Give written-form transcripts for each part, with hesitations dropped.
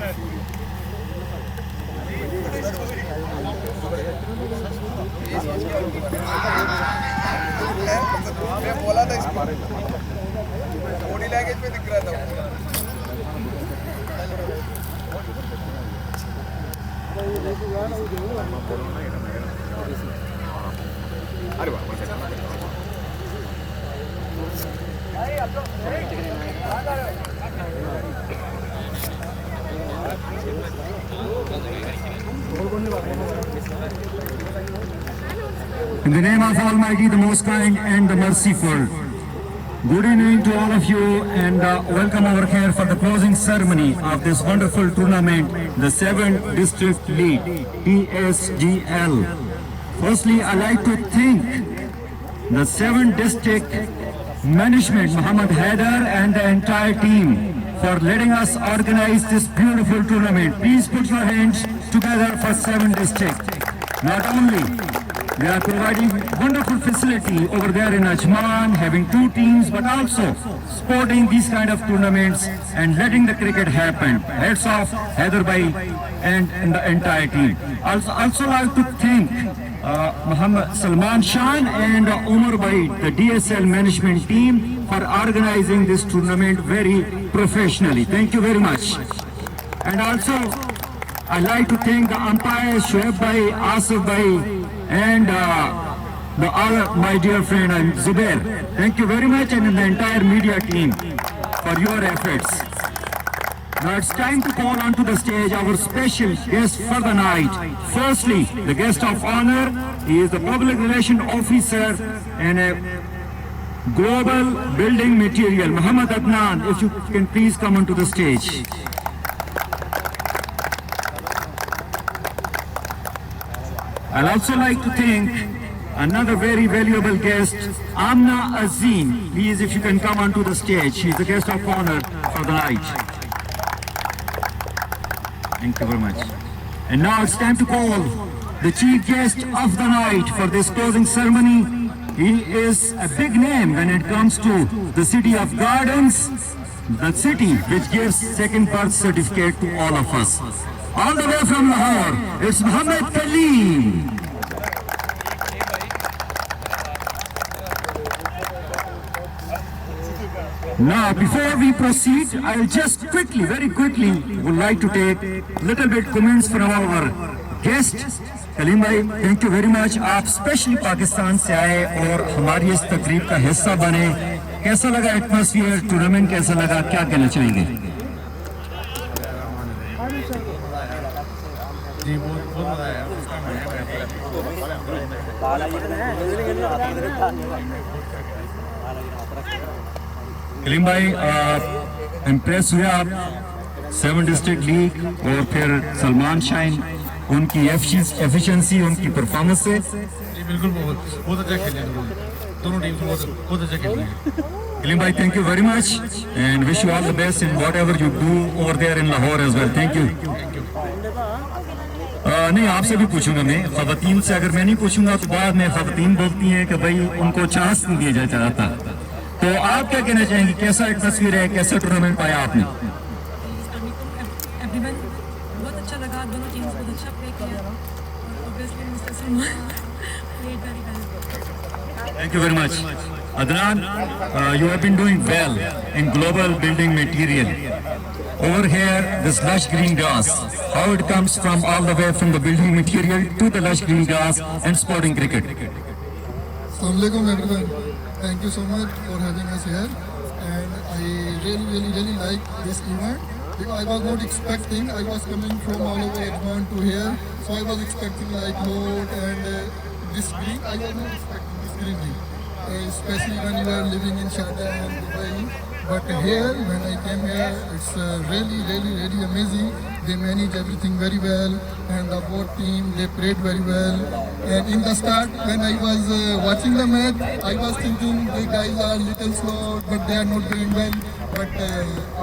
मैं बोला था इसको बॉडी लैंग्वेज में दिख रहा था अरे वाह In the name of Almighty, the Most Kind and the Merciful, good evening to all of you and welcome over here for the closing ceremony of this wonderful tournament, the 7th District League, TSGL. Firstly, I'd like to thank the 7th District Management, Muhammad Haider and the entire team for letting us organize this beautiful tournament. Please put your hands together for 7th District. Not only they are providing wonderful facility over there in Ajman, having 2 teams, but also supporting these kind of tournaments and letting the cricket happen. Hats off Haider Bhai and the entire team. Also like to thank Muhammad Salman Shan and Umar Bhai, the DSL management team, for organizing this tournament very professionally. Thank you very much. And also I'd like to thank the umpires, Shoaib Bhai, Asif Bhai, and my dear friend Zubair. Thank you very much, and the entire media team for your efforts. Now it's time to call onto the stage our special guest for the night. Firstly, the guest of honor, he is the public relation officer and a global building material, Muhammad Adnan. If you can please come onto the stage. I'd also like to thank another very valuable guest, Amna Azim. Please, if you can come onto the stage. She's the guest of honor for the night. Thank you very much. And now it's time to call the chief guest of the night for this closing ceremony. He is a big name when it comes to the city of gardens, the city which gives second birth certificate to all of us. All the way from Lahore, it's Muhammad Kaleem. Now, before we proceed, I'll just very quickly, would like to take little bit comments from our guest. Kaleem bhai, thank you very much. आप specially Pakistan से आए और हमारी इस तकरीब का हिस्सा बने. कैसा लगा एटमॉस्फेयर, टूर्नामेंट कैसा लगा, क्या कहना चाहेंगे? जी बहुत मजा आया. कलीम भाई, इम्प्रेस हुए आप 7 डिस्ट्रिक्ट लीग और फिर सलमान शाइन, उनकी एफिशिएंसी, उनकी परफॉर्मेंस से? जी बिल्कुल, बहुत अच्छा खेले दोनों टीम, बहुत अच्छा खेले. कलीम भाई, thank you very much and wish you all the best in whatever you do over there in Lahore as well. Thank you. नहीं, आपसे भी पूछूंगा मैं. खवातीन से अगर मैं नहीं पूछूंगा तो बाद में खवातीन बोलती हैं कि भाई उनको चांस नहीं दिया जाता. तो आप क्या कहना चाहेंगे, कैसा एटमॉस्फेयर है, कैसा टूर्नामेंट पाया आपने? बहुत अच्छा लगा, दोनों टीम्स बहुत अच्छा प्ले किया. Thank you very much. Adnan, you have been doing well in global building material. Over here, this lush green grass, how it comes from all the way from the building material to the lush green grass and sporting cricket. Assalamualaikum everyone. Thank you so much for having us here, and I really like this event because I was not expecting. I was coming from all over Ajman to here, so I was expecting like load and this green. I was not expecting this greenery, especially when you are living in Sharjah and Dubai. But here, when I came here, it's really amazing. They manage everything very well, and the both team, they played very well. And in the start, when I was watching the match, I was thinking the guys are little slow, but they are not doing well. But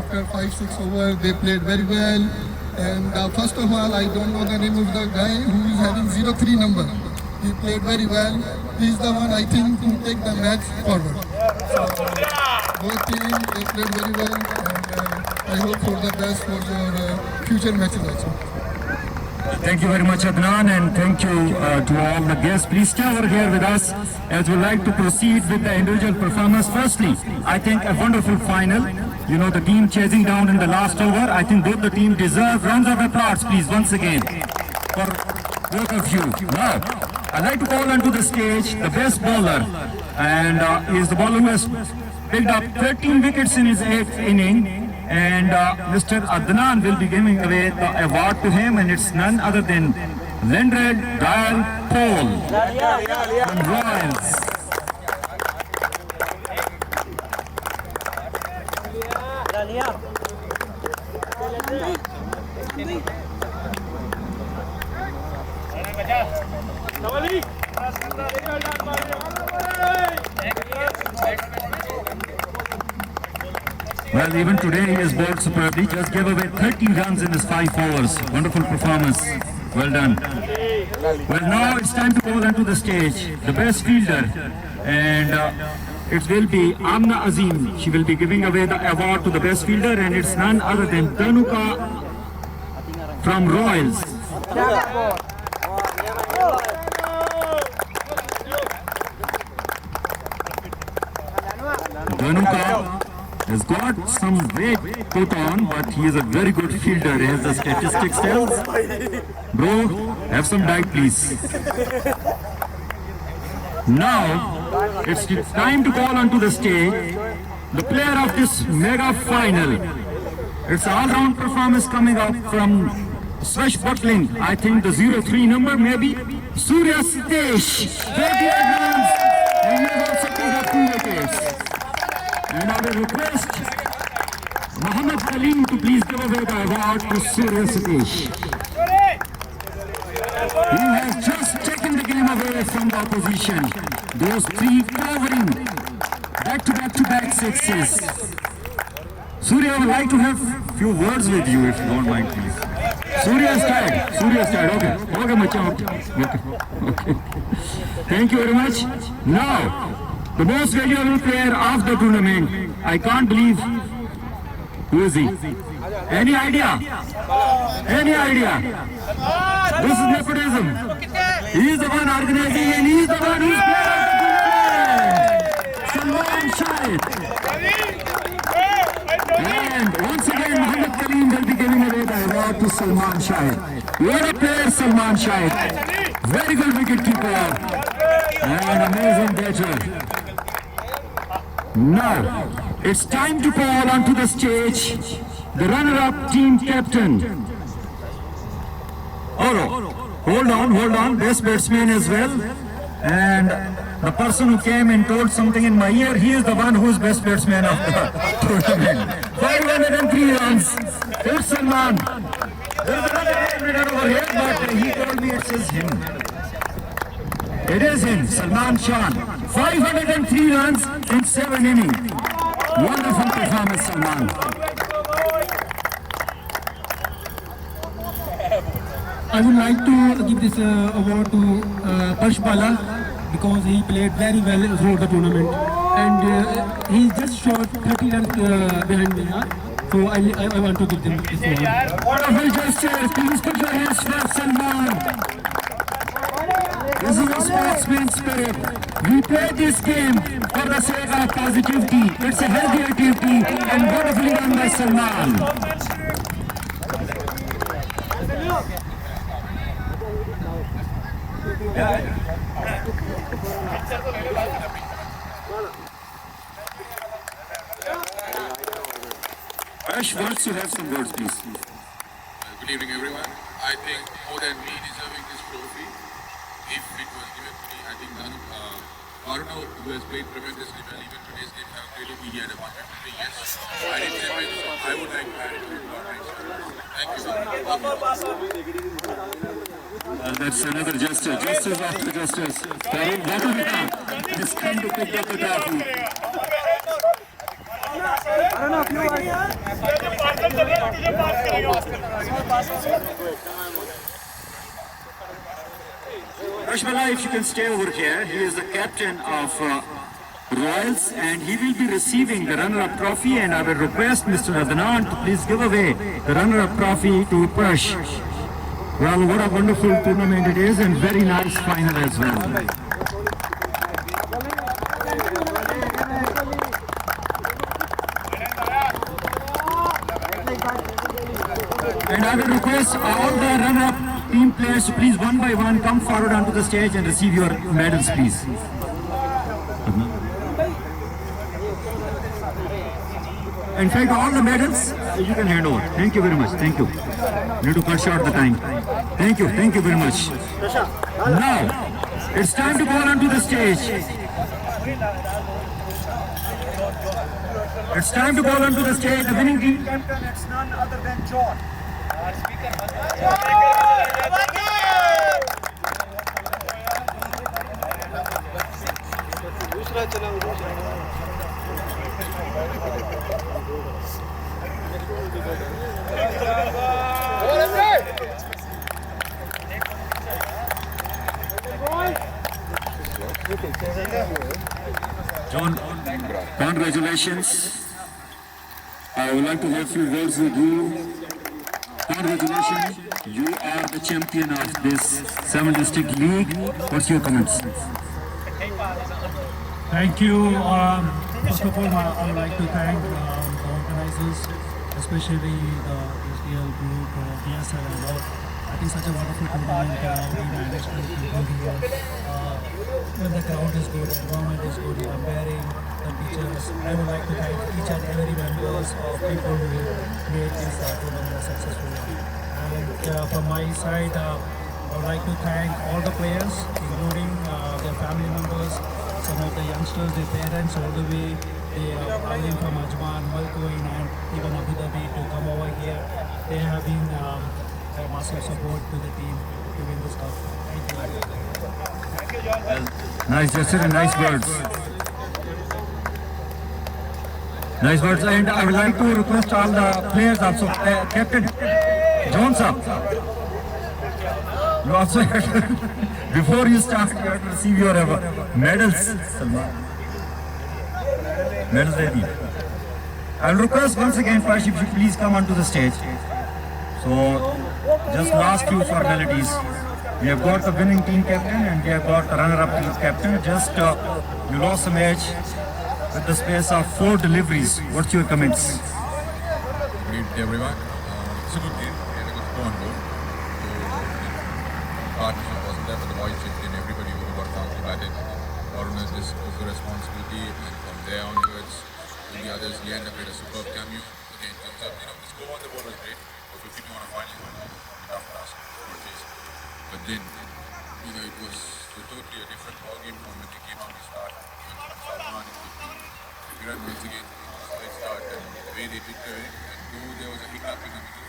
after 5-6 overs, they played very well. And first of all, I don't know the name of the guy who is having 03 number. He played very well. He is the one, I think, who take the match forward. So, both teams they played very well, and I hope for the best for your future matches also. Thank you very much, Adnan, and thank you to all the guests. Please stay over here with us as we like to proceed with the individual performance. Firstly, I think a wonderful final. You know, the team chasing down in the last over. I think both the team deserve rounds of applause, please, once again, for both of you. Now, I'd like to call onto the stage the best bowler, and he is the bowler who has picked up 13 wickets in his 8th inning. And Mr. Adnan will be giving away the award to him, and it's none other than Lendred Dial Paul from Royals. Well, even today he has bowled superbly. Just gave away 30 runs in his 5 overs. Wonderful performance. Well done. Well, now it's time to call onto the stage the best fielder, and it will be Amna Azim. She will be giving away the award to the best fielder, and it's none other than Tanuka from Royals. Tanuka has got some weight put on, but he is a very good fielder as the statistics tells. Bro, have some diet, please. Now, it's time to call onto the stage the player of this mega final. It's an all-round performance coming up from swashbuckling. I think the 03 number maybe. Surya Sitesh, 38 runs, and he has also picked up 2 wickets. And I will request Muhammad Kaleem to please give away the award to Surya Sitesh. He has just taken the game away from the opposition. Those 3 covering back-to-back sixes. Surya, I would like to have a few words with you if you don't mind, please. Surya is tired. Surya is tired. Okay. Okay, Macha. Okay. Thank you very much. Now, the most valuable player of the tournament. I can't believe. Who is he? Any idea? Any idea? This is nepotism. He is the one organizing, and he is the one who's playing. Salman Shahid. And once again, Muhammad Kaleem will be giving away the award to Salman Shahid. What a player, Salman Shahid. Very good wicket keeper. And amazing batter. Now, it's time to call onto the stage the runner-up team captain. Hold on, best batsman as well. And the person who came and told something in my ear, he is the one who is best batsman of the tournament. 503 runs. It's Salman. There is another man over here, but he told me it is him. It is him, Salman Khan. 503 runs in 7 innings. Wonderful performance, Salman. I would like to give this award to Parsh Bala because he played very well throughout the tournament, and he just shot 30 runs behind me. So I want to give them this award. Wonderful gesture. Please put your hands for Salman. This is a sportsman spirit. We play this game for the sake of positivity. It's a healthy activity and wonderfully done by Salman. Ash wants to have some words, please. Good evening, everyone. I think more than me deserving this trophy, if it was given to me, I think Varuna, who has played tremendously well, even today's game, have created me at a 153. Yes, I didn't say my so I would like to add to it. Thank you. That's another gesture. Gestures after gestures. Karun, what have you done? It's time to pick up the trophy. Rashmala, if you can stay over here, he is the captain of Royals, and he will be receiving the runner-up trophy, and I will request Mr. Adnan to please give away the runner-up trophy to Persh. Well, what a wonderful tournament it is, and very nice final as well. And I will request all the runner-up team players to please one by one come forward onto the stage and receive your medals, please. In fact, all the medals you can hand over. Thank you very much. Thank you. Need to cut short the time. Thank you. Thank you very much. Now, it's time to go onto the stage. It's time to go onto the stage. The winning team. Captain, it's none other than John. John, congratulations. I would like to have a few words with you. Congratulations, you are the champion of this 7 District League. What's your comments? Thank you. First of all, I would like to thank the organizers, especially the SDL group, DSL and all. I think such a wonderful tournament. We managed to conclude here. When the ground is good, the environment is good, the umpiring, the pitchers. I would like to thank each and every members of people who made this tournament a successful one. And from my side, I would like to thank all the players, including their family members, some of the youngsters, their parents, all the way. They are traveling from Ajman, Malcoin, and even Abu Dhabi to come over here. They have been a massive support to the team to win this cup. Thank you. Nice gesture and nice words. Nice words. And I would like to request all the players also. Captain John sir, you also have to, before you start, you have to receive your medals. Medals ready. I will request once again, Persh, if you please come onto the stage. So, just last few formalities. We have got the winning team captain and we have got the runner-up team captain. Just you lost the match with the space of 4 deliveries. What's your comments? Good evening, everyone. It's a good game. We had a good go on board. So, partnership wasn't there, but the boys chipped in. Everybody who got down to batting. Foreigners, this was the responsibility. And from there onwards, to the others, Leander played a superb cameo. Again, in terms of, this go on the ball was great. For 52 on a final, tough task for face. But then, it was totally a different ball game from when they came out to start. Salman, Virat once again, great start, and the way they did their way, and though there was a hiccup in the middle,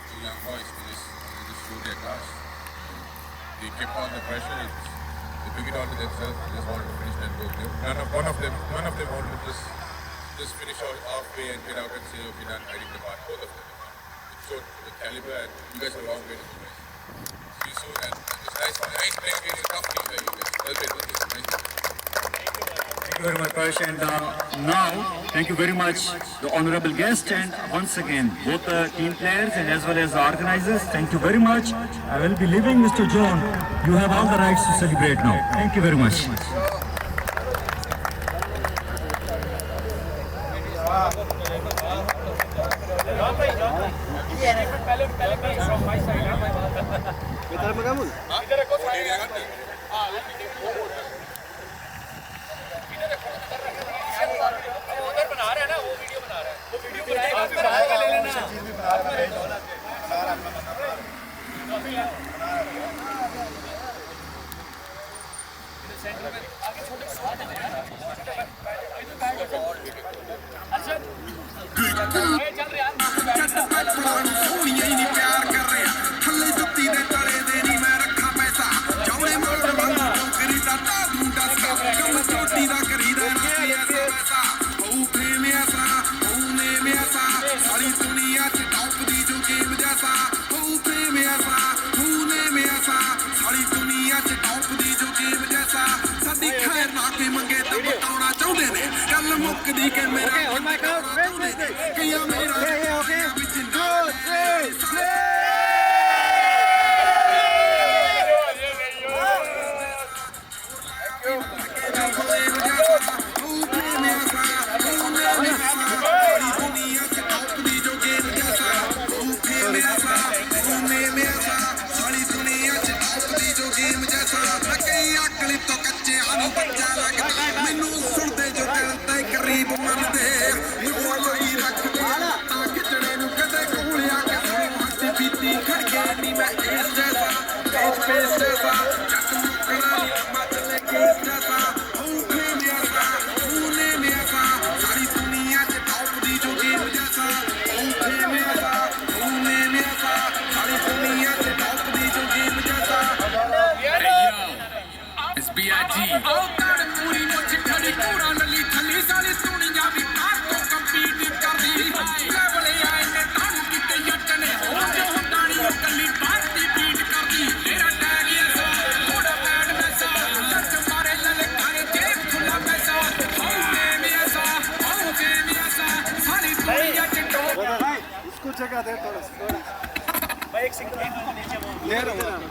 2 young boys, they just showed their class. They kept on the pressure, they took it on to themselves, they just wanted to finish that goal. None of them wanted to just finish out halfway and get out and say, okay, done, hiding the part. Both of them. It showed the caliber, and you guys are a long way to go, guys. See you soon, and just nice playing against a tough team like you guys. Well played, nice. Thank you very much, Persh. And now, thank you very much, the honorable guest, and once again, both the team players and as well as the organizers. Thank you very much. I will be leaving, Mr. John. You have all the rights to celebrate now. Thank you very much. ਸਾਡੀ ਖੈਰ ਨਾ ਕੇ ਮੰਗੇ ਤਾਂ ਬਤਾਉਣਾ ਚਾਹੁੰਦੇ ਮੁੱਕਦੀ ਕਿ ਮੇਰਾ ਕਈਆਂ ਮੇਰਾ ਮੈਨੂੰ ਸੁਣਦੇ ਜੋ ਦਿਲ ਤੇ ਕਰੀਬ ਮੰਨਦੇ ਬੋਲਾਈ ਰੱਖਦੇ ਤਾਂ ਖਿਚੜੇ ਨੂੰ ਕਦੇ ਕੋਲਿਆ ਕਿ ਹੱਥ ਪੀਤੀ ਖੜ ਗਿਆ ਨਹੀਂ ਮੈਂ ਇਸ ਜੈਸਾ ਇਸ ਪੇਸ ਜੈਸਾ ਜੱਟ ਮੁਕਣਾ ਨਹੀਂ ਮੱਚਲੇ ਕੇਸ ਜੈਸਾ ਹੂਨੇ ਮੇਰਾ ਸਾਰੀ ਦੁਨੀਆ ਚ ਟੌਪ ਦੀ ਜੋ ਗੇਮ ਜੈਸਾ ਹੂਨੇ ਮੇਰਾ ਸਾਰੀ ਦੁਨੀਆ ਚ ਟੌਪ ਦੀ ਜੋ ਗੇਮ ਜੈਸਾ It's B.I.G. Oh, God, puri much khadi pura lali thali sali duniya vi baat ko compete kardi level aaye ne taanu kitte yat ne ho jo hundani o kalli baat di beat kardi tera tag yes thoda bad mesa touch mare lale kare jeb khula mesa ho game asa sari duniya ch top इसको जगह दे थोड़ा भाई एक single नीचे ले रहा हूं